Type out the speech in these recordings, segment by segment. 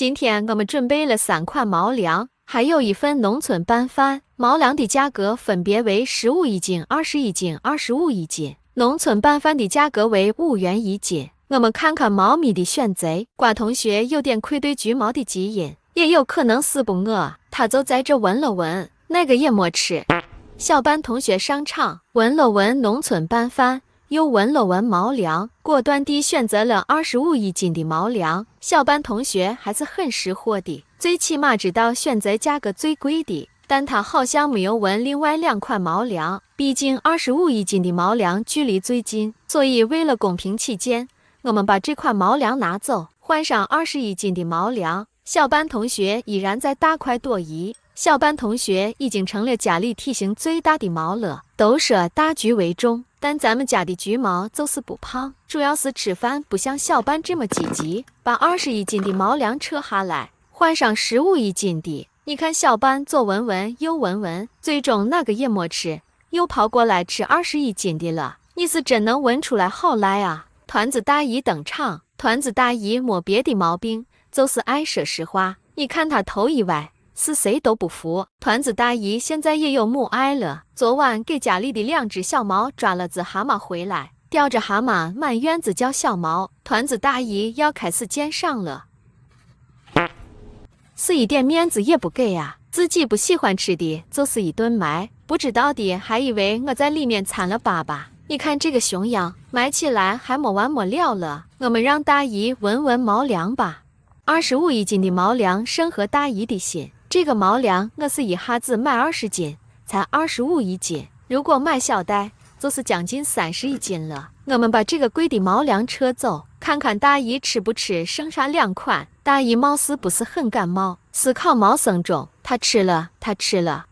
今天我们准备了3款毛粮，还有1份农村拌饭。毛粮的价格分别为15一斤、20一斤、25一斤。农村拌饭的价格为5元一斤。我们看看猫咪的选择。瓜同学有点愧对橘猫的基因，也有可能是不饿，他就在这闻了闻，那个也没吃。小班同学上场，闻了闻农村拌饭，又闻了闻毛粮，果断地选择了25一斤的毛粮。小班同学还是很识货的，最起码知道选择价格最贵的，但他好像没有闻另外2款毛粮，毕竟25一斤的毛粮距离最近，所以为了公平起见，我们把这款毛粮拿走，换上21斤的毛粮。小班同学依然在大快朵颐。小班同学已经成了家里体型最大的猫了，都说大局为重，但咱们家的橘猫就是不胖，主要是吃饭不像小班这么积极。把21斤的毛粮扯下来，换上15一斤的。你看小班左闻闻右闻闻，最终那个也没吃，又跑过来吃21斤的了。你是真能闻出来好赖啊！团子大姨登场。团子大姨没别的毛病，就是爱说实话。你看她头一歪，是谁都不服。团子大姨现在也有母爱了，昨晚给家里的2只小猫抓了只蛤蟆回来，叼着蛤蟆满院子叫小猫。团子大姨要开始鉴赏了，是一点面子也不给啊！自己不喜欢吃的就是一顿埋，不知道的还以为我在里面掺了粑粑。你看这个熊样，埋起来还没完没了了。我们让大姨闻闻毛粮吧。25一斤的毛粮深合大姨的心。这个毛粮我是一下子买20斤，才25一斤。如果买小袋，就是将近30一斤了。我们把这个贵的毛粮撤走，看看大姨吃不吃剩下2款。大姨貌似不是很感冒，思考毛僧中，她吃了，她吃了。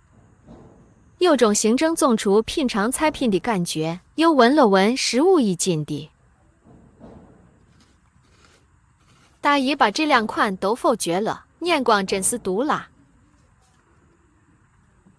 有种行政总厨品尝菜品的感觉。又闻了闻15一斤的。大姨把这2款都否决了，眼光真是毒辣。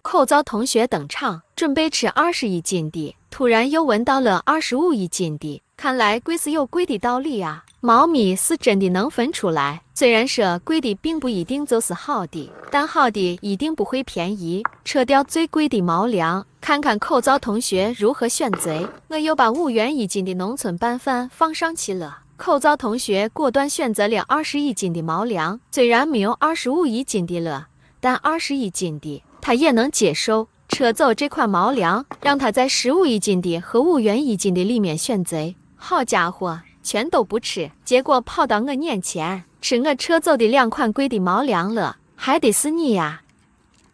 口罩同学登场，准备吃21斤的，突然又闻到了25一斤的，看来贵是有贵的道理啊。猫咪是真的能分出来，虽然说贵的并不一定就是好的，但好的一定不会便宜。撤掉最贵的毛粮，看看口罩同学如何选择。我又把5元一斤的农村拌饭放上去了。口罩同学果断选择了21斤的毛粮，虽然没有25一斤的了，但21斤的他也能接受。撤走这款毛粮，让他在15一斤的和5元一斤的里面选择。好家伙，全都不吃，结果跑到我眼前吃我撤走的2款贵的毛粮了，还得是你呀！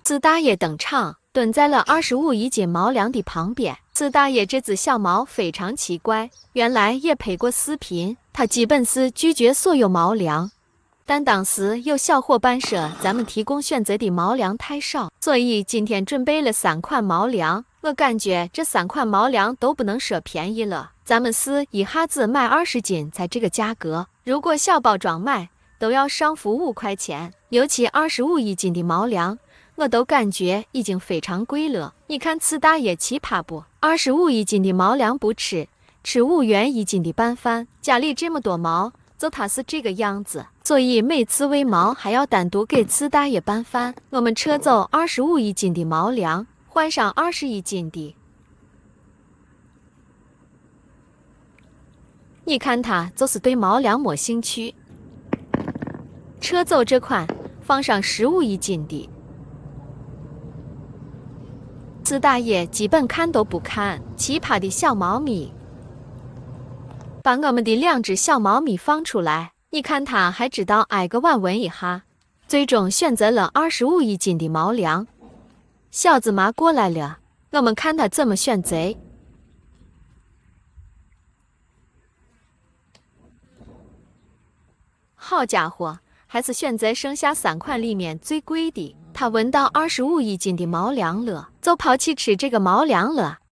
四大爷登场，蹲在了25一斤毛粮的旁边。四大爷这只小猫非常奇怪，原来也拍过视频，他基本是拒绝所有毛粮。但当时有小伙伴说咱们提供选择的毛粮太少，所以今天准备了3款毛粮。我感觉这3款毛粮都不能说便宜了，咱们是一下子买20斤才这个价格，如果小包装买都要上浮5块钱，尤其25一斤的毛粮，我都感觉已经非常贵了。你看次大爷奇葩不？25一斤的毛粮不吃，吃5元一斤的拌饭，家里这么多毛，就它是这个样子，所以每次喂毛还要单独给次大爷拌饭。我们撤走25一斤的毛粮，换上21斤的。你看他就是对毛粮没兴趣。撤走这款，放上15一斤的。次大爷基本看都不看，奇葩的小猫咪。把我们的2只小猫咪放出来，你看它还知道挨个碗闻一下，最终选择了25一斤的毛粮。小子妈过来了，我们看它怎么选择。好家伙，还是选择剩下3款里面最贵的。他闻到25一斤的毛粮了，就抛弃吃这个毛粮了。